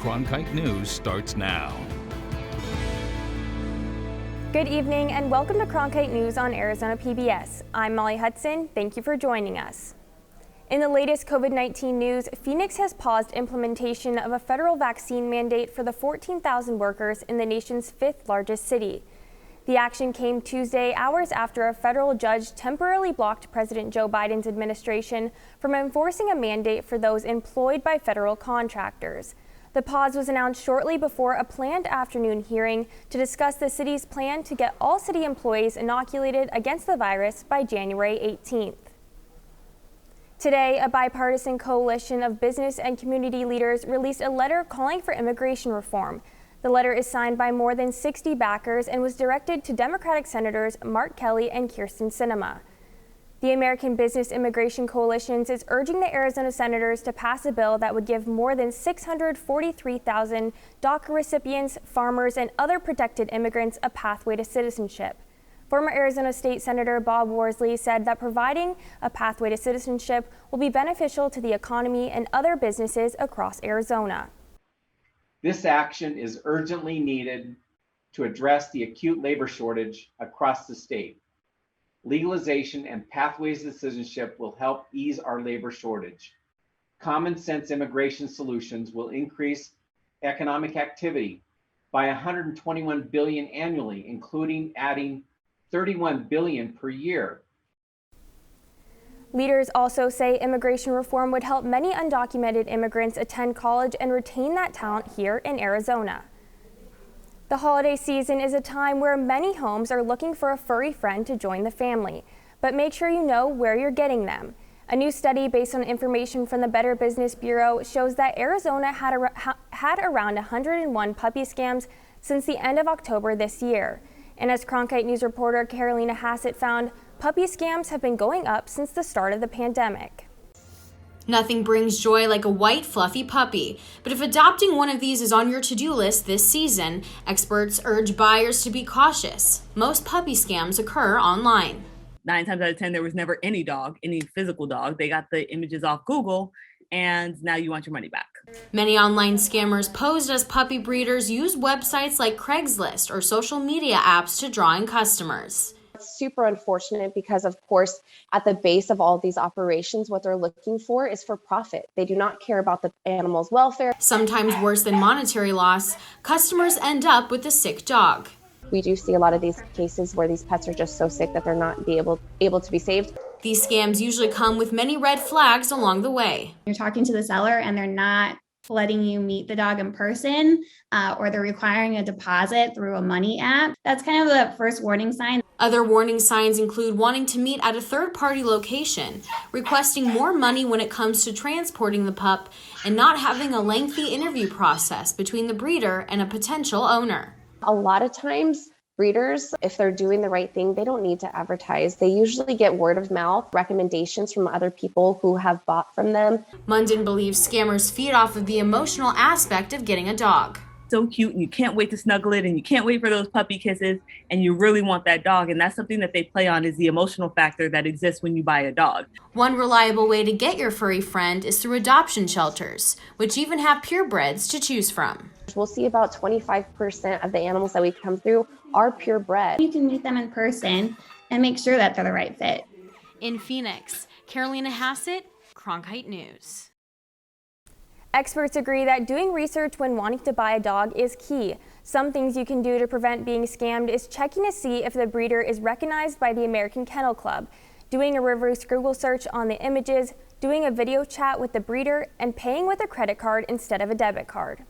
Cronkite News starts now. Good evening and welcome to Cronkite News on Arizona PBS. I'm Molly Hudson. Thank you for joining us. In the latest COVID-19 news, Phoenix has paused implementation of a federal vaccine mandate for the 14,000 workers in the nation's fifth largest city. The action came Tuesday, hours after a federal judge temporarily blocked President Joe Biden's administration from enforcing a mandate for those employed by federal contractors. The pause was announced shortly before a planned afternoon hearing to discuss the city's plan to get all city employees inoculated against the virus by January 18th. Today, a bipartisan coalition of business and community leaders released a letter calling for immigration reform. The letter is signed by more than 60 backers and was directed to Democratic Senators Mark Kelly and Kyrsten Sinema. The American Business Immigration Coalition is urging the Arizona senators to pass a bill that would give more than 643,000 DACA recipients, farmers, and other protected immigrants a pathway to citizenship. Former Arizona State Senator Bob Worsley said that providing a pathway to citizenship will be beneficial to the economy and other businesses across Arizona. This action is urgently needed to address the acute labor shortage across the state. Legalization and pathways to citizenship will help ease our labor shortage. Common sense immigration solutions will increase economic activity by $121 billion annually, including adding $31 billion per year. Leaders also say immigration reform would help many undocumented immigrants attend college and retain that talent here in Arizona. The holiday season is a time where many homes are looking for a furry friend to join the family, but make sure you know where you're getting them. A new study based on information from the Better Business Bureau shows that Arizona had around 101 puppy scams since the end of October this year. And as Cronkite News reporter Carolina Hassett found, puppy scams have been going up since the start of the pandemic. Nothing brings joy like a white, fluffy puppy. But if adopting one of these is on your to-do list this season, experts urge buyers to be cautious. Most puppy scams occur online. 9 times out of 10, there was never any dog, any physical dog. They got the images off Google, and now you want your money back. Many online scammers posed as puppy breeders use websites like Craigslist or social media apps to draw in customers. It's super unfortunate because, of course, at the base of all these operations, what they're looking for is for profit. They do not care about the animal's welfare. Sometimes worse than monetary loss, customers end up with a sick dog. We do see a lot of these cases where these pets are just so sick that they're not able to be saved. These scams usually come with many red flags along the way. You're talking to the seller and they're not letting you meet the dog in person, or they're requiring a deposit through a money app. That's kind of the first warning sign. Other warning signs include wanting to meet at a third-party location, requesting more money when it comes to transporting the pup, and not having a lengthy interview process between the breeder and a potential owner. A lot of times, breeders, if they're doing the right thing, they don't need to advertise. They usually get word of mouth recommendations from other people who have bought from them. Munden believes scammers feed off of the emotional aspect of getting a dog. So cute, and you can't wait to snuggle it, and you can't wait for those puppy kisses, and you really want that dog. And that's something that they play on, is the emotional factor that exists when you buy a dog. One reliable way to get your furry friend is through adoption shelters, which even have purebreds to choose from. We'll see about 25% of the animals that we come through are purebred. You can meet them in person and make sure that they're the right fit. In Phoenix, Carolina Hassett, Cronkite News. Experts agree that doing research when wanting to buy a dog is key. Some things you can do to prevent being scammed is checking to see if the breeder is recognized by the American Kennel Club, doing a reverse Google search on the images, doing a video chat with the breeder, and paying with a credit card instead of a debit card.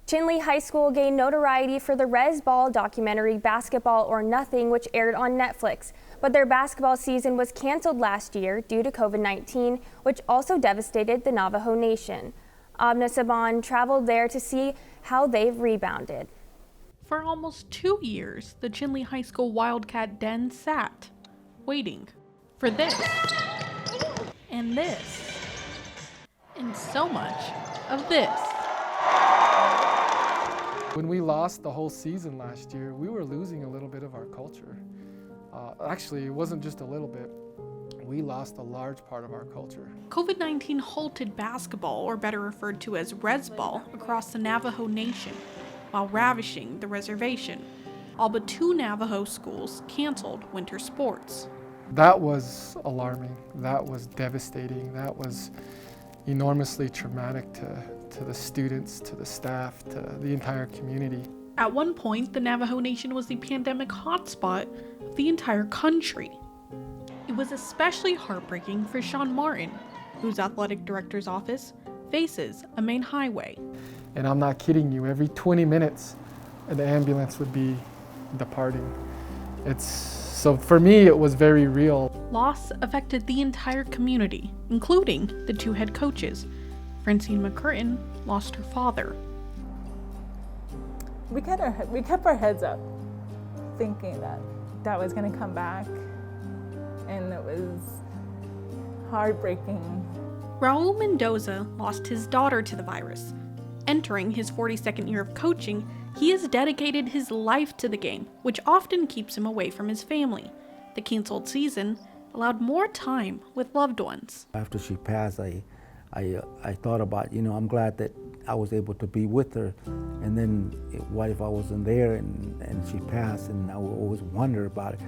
Chinle High School gained notoriety for the Rez Ball documentary Basketball or Nothing, which aired on Netflix. But their basketball season was canceled last year due to COVID-19, which also devastated the Navajo Nation. Abna Saban traveled there to see how they've rebounded. For almost 2 years, the Chinle High School Wildcat Den sat, waiting for this, and this, and so much of this. When we lost the whole season last year, we were losing a little bit of our culture. Actually, it wasn't just a little bit. we lost a large part of our culture. COVID-19 halted basketball, or better referred to as res ball, across the Navajo Nation, while ravishing the reservation. All but 2 Navajo schools canceled winter sports. That was alarming. That was devastating. That was enormously traumatic to the students, to the staff, to the entire community. At one point, the Navajo Nation was the pandemic hotspot of the entire country. It was especially heartbreaking for Sean Martin, whose athletic director's office faces a main highway. And I'm not kidding you, every 20 minutes, an ambulance would be departing. So for me, it was very real. Loss affected the entire community, including the 2 head coaches. Francine McCurtain lost her father. We kept our heads up, thinking that was going to come back, and it was heartbreaking. Raul Mendoza lost his daughter to the virus. Entering his 42nd year of coaching, he has dedicated his life to the game, which often keeps him away from his family. The canceled season allowed more time with loved ones. After she passed, I thought about, I'm glad that I was able to be with her. And then what if I wasn't there and she passed, and I would always wonder about it.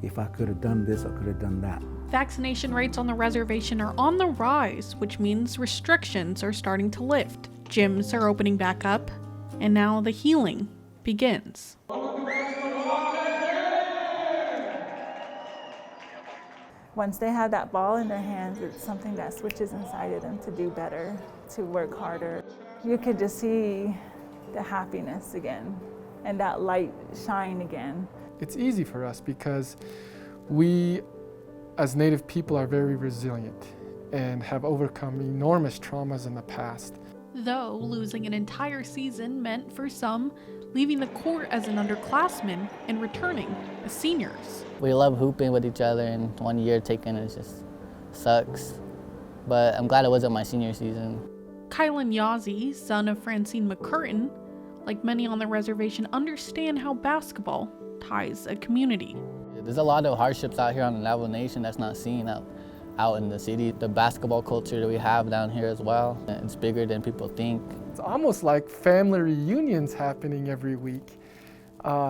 If I could have done this or could have done that. Vaccination rates on the reservation are on the rise, which means restrictions are starting to lift. Gyms are opening back up, and now the healing begins. Once they have that ball in their hands, it's something that switches inside of them to do better, to work harder. You could just see the happiness again and that light shine again. It's easy for us because we, as Native people, are very resilient and have overcome enormous traumas in the past. Though losing an entire season meant for some leaving the court as an underclassman and returning as seniors. We love hooping with each other, and 1 year taken it just sucks. But I'm glad it wasn't my senior season. Kylan Yazzie, son of Francine McCurtain, like many on the reservation, understand how basketball ties a community. There's a lot of hardships out here on the Navajo Nation that's not seen out in the city. The basketball culture that we have down here as well, it's bigger than people think. It's almost like family reunions happening every week.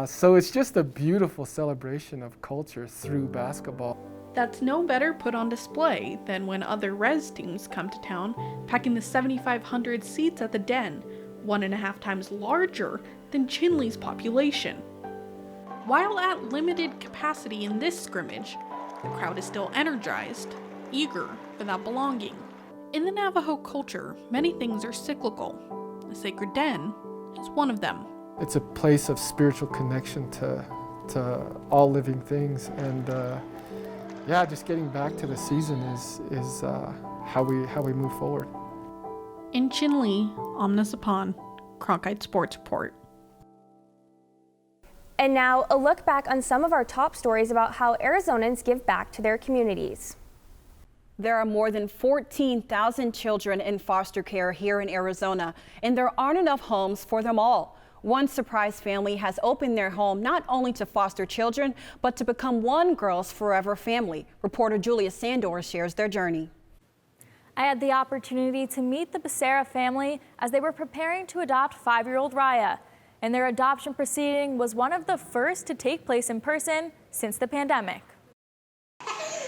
So it's just a beautiful celebration of culture through basketball. That's no better put on display than when other res teams come to town, packing the 7,500 seats at the Den, 1.5 times larger than Chinle's population. While at limited capacity in this scrimmage, the crowd is still energized, eager for that belonging. In the Navajo culture, many things are cyclical. The sacred den is one of them. It's a place of spiritual connection to all living things, and just getting back to the season is how we move forward. In Chinle, Omnisapon, Cronkite Sports Report. And now, a look back on some of our top stories about how Arizonans give back to their communities. There are more than 14,000 children in foster care here in Arizona, and there aren't enough homes for them all. One surprise family has opened their home not only to foster children, but to become one girl's forever family. Reporter Julia Sandor shares their journey. I had the opportunity to meet the Becerra family as they were preparing to adopt 5-year-old Raya. And their adoption proceeding was one of the first to take place in person since the pandemic.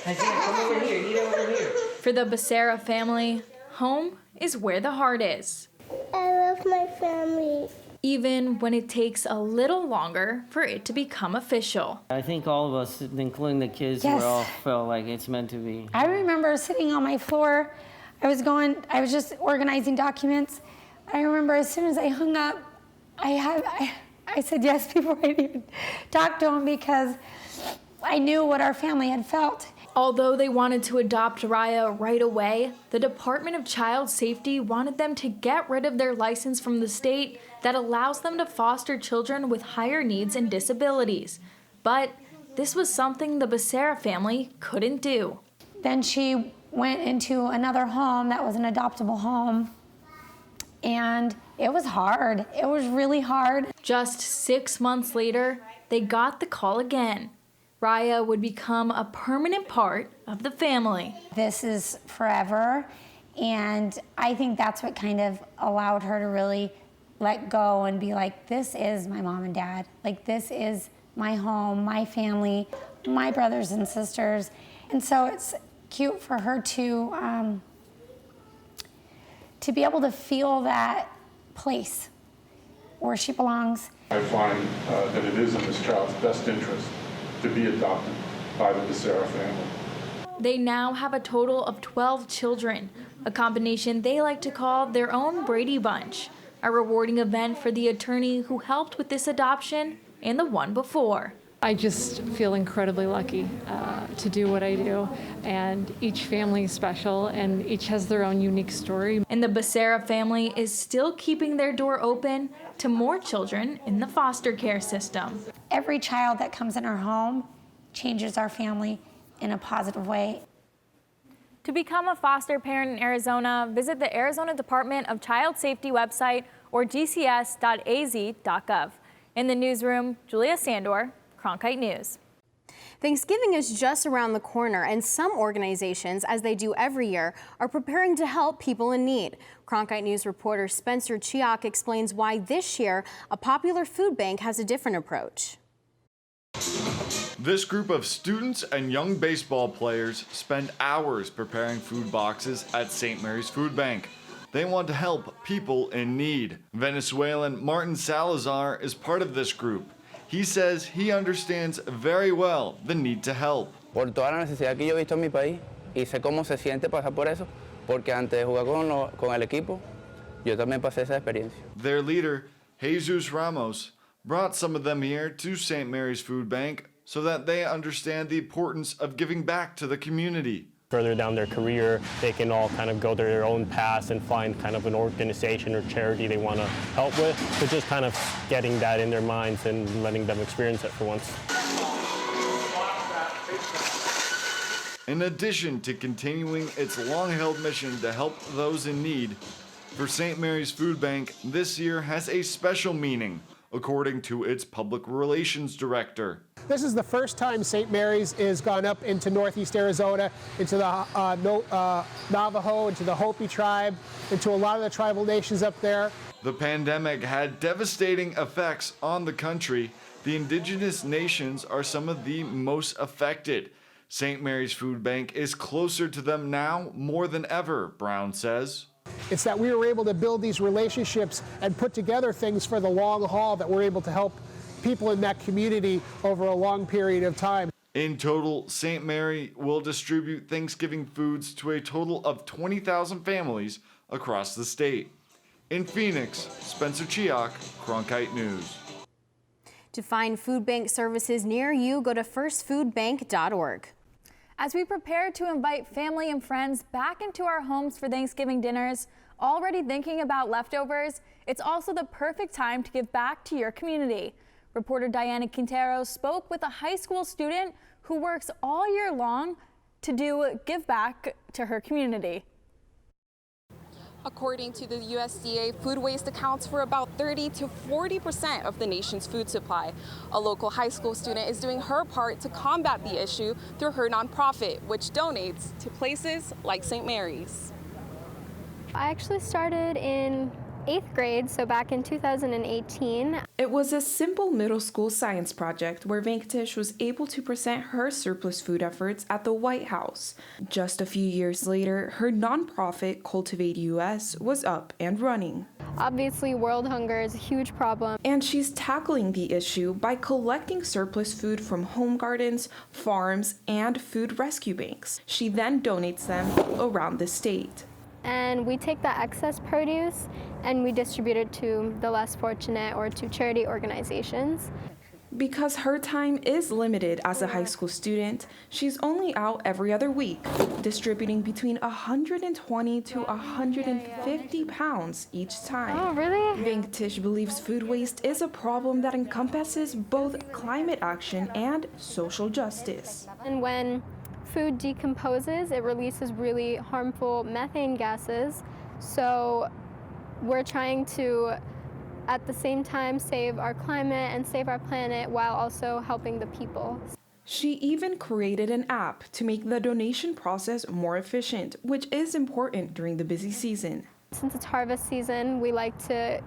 Come over here, eat over here. For the Becerra family, home is where the heart is. I love my family. Even when it takes a little longer for it to become official. I think all of us, including the kids, Yes. we all felt like it's meant to be. I remember sitting on my floor. I was just organizing documents. I remember as soon as I hung up, I said yes before I even talked to him because I knew what our family had felt. Although they wanted to adopt Raya right away, the Department of Child Safety wanted them to get rid of their license from the state that allows them to foster children with higher needs and disabilities. But this was something the Becerra family couldn't do. Then she went into another home that was an adoptable home, and it was hard. It was really hard. Just 6 months later, they got the call again. Raya would become a permanent part of the family. This is forever, and I think that's what kind of allowed her to really let go and be like, this is my mom and dad. Like, this is my home, my family, my brothers and sisters. And so it's cute for her to be able to feel that place where she belongs. I find that it is in this child's best interest to be adopted by the Becerra family. They now have a total of 12 children, a combination they like to call their own Brady Bunch, a rewarding event for the attorney who helped with this adoption and the one before. I just feel incredibly lucky to do what I do, and each family is special and each has their own unique story. And the Becerra family is still keeping their door open to more children in the foster care system. Every child that comes in our home changes our family in a positive way. To become a foster parent in Arizona, visit the Arizona Department of Child Safety website or dcs.az.gov. In the newsroom, Julia Sandor, Cronkite News. Thanksgiving is just around the corner, and some organizations, as they do every year, are preparing to help people in need. Cronkite News reporter Spencer Chiak explains why this year a popular food bank has a different approach. This group of students and young baseball players spend hours preparing food boxes at St. Mary's Food Bank. They want to help people in need. Venezuelan Martin Salazar is part of this group. He says he understands very well the need to help. Por toda la necesidad que yo he visto en mi país y sé cómo se siente pasar por eso, porque antes de jugar con el equipo, yo también pasé esa experiencia. Their leader, Jesus Ramos, brought some of them here to St. Mary's Food Bank so that they understand the importance of giving back to the community. Further down their career, they can all kind of go their own paths and find kind of an organization or charity they want to help with. So just kind of getting that in their minds and letting them experience it for once. In addition to continuing its long-held mission to help those in need, for St. Mary's Food Bank, this year has a special meaning, according to its public relations director. This is the first time St. Mary's has gone up into Northeast Arizona, into the Navajo, into the Hopi tribe, into a lot of the tribal nations up there. The pandemic had devastating effects on the country. The indigenous nations are some of the most affected. St. Mary's Food Bank is closer to them now more than ever, Brown says. It's that we were able to build these relationships and put together things for the long haul that we're able to help people in that community over a long period of time. In total, St. Mary will distribute Thanksgiving foods to a total of 20,000 families across the state. In Phoenix, Spencer Chiak, Cronkite News. To find food bank services near you, go to firstfoodbank.org. As we prepare to invite family and friends back into our homes for Thanksgiving dinners, already thinking about leftovers, it's also the perfect time to give back to your community. Reporter Diana Quintero spoke with a high school student who works all year long to give back to her community. According to the USDA, food waste accounts for about 30 to 40% of the nation's food supply. A local high school student is doing her part to combat the issue through her nonprofit, which donates to places like St. Mary's. I actually started in 8th grade, so back in 2018. It was a simple middle school science project where Venkatesh was able to present her surplus food efforts at the White House. Just a few years later, her nonprofit, Cultivate US, was up and running. Obviously, world hunger is a huge problem. And she's tackling the issue by collecting surplus food from home gardens, farms, and food rescue banks. She then donates them around the state. And we take that excess produce and we distribute it to the less fortunate or to charity organizations. Because her time is limited as a high school student, she's only out every other week, distributing between 120 to 150 pounds each time. Oh, really? Venkatesh believes food waste is a problem that encompasses both climate action and social justice. And when food decomposes, it releases really harmful methane gases. So we're trying to, at the same time, save our climate and save our planet while also helping the people. She even created an app to make the donation process more efficient, which is important during the busy season. Since it's harvest season, we like to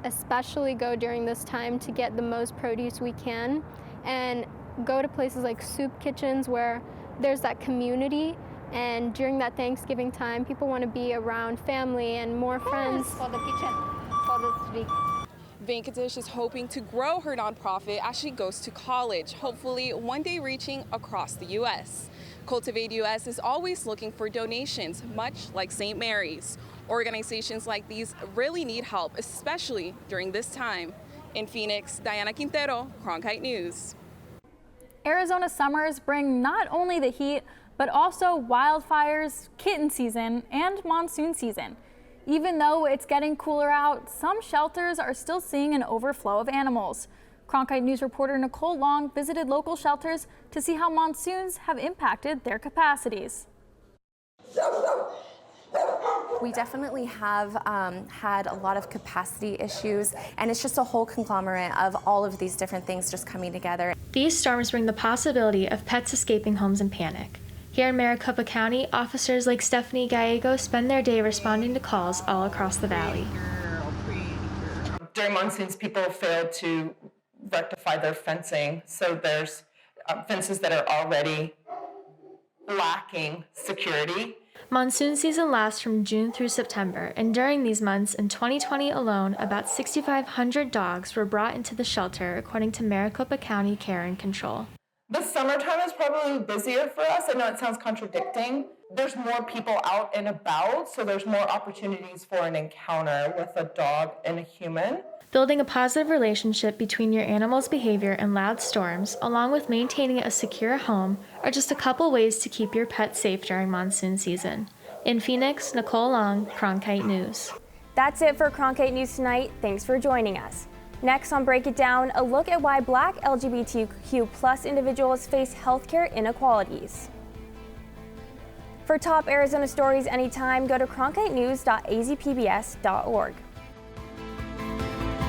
especially go during this time to get the most produce we can and go to places like soup kitchens where there's that community, and during that Thanksgiving time, people want to be around family and more friends. For the kitchen, for this week. Venkatesh is hoping to grow her nonprofit as she goes to college, hopefully one day reaching across the U.S. Cultivate US is always looking for donations, much like St. Mary's. Organizations like these really need help, especially during this time. In Phoenix, Diana Quintero, Cronkite News. Arizona summers bring not only the heat, but also wildfires, kitten season, and monsoon season. Even though it's getting cooler out, some shelters are still seeing an overflow of animals. Cronkite News reporter Nicole Long visited local shelters to see how monsoons have impacted their capacities. We definitely have had a lot of capacity issues, and it's just a whole conglomerate of all of these different things just coming together. These storms bring the possibility of pets escaping homes in panic. Here in Maricopa County, officers like Stephanie Gallego spend their day responding to calls all across the valley. During monsoons, people fail to rectify their fencing, so there's fences that are already lacking security. Monsoon season lasts from June through September, and during these months in 2020 alone, about 6,500 dogs were brought into the shelter, according to Maricopa County Care and Control. The summertime is probably busier for us. I know it sounds contradicting. There's more people out and about, so there's more opportunities for an encounter with a dog and a human. Building a positive relationship between your animal's behavior and loud storms, along with maintaining a secure home, are just a couple ways to keep your pet safe during monsoon season. In Phoenix, Nicole Long, Cronkite News. That's it for Cronkite News tonight. Thanks for joining us. Next on Break It Down, a look at why Black LGBTQ+ individuals face healthcare inequalities. For top Arizona stories anytime, go to cronkitenews.azpbs.org.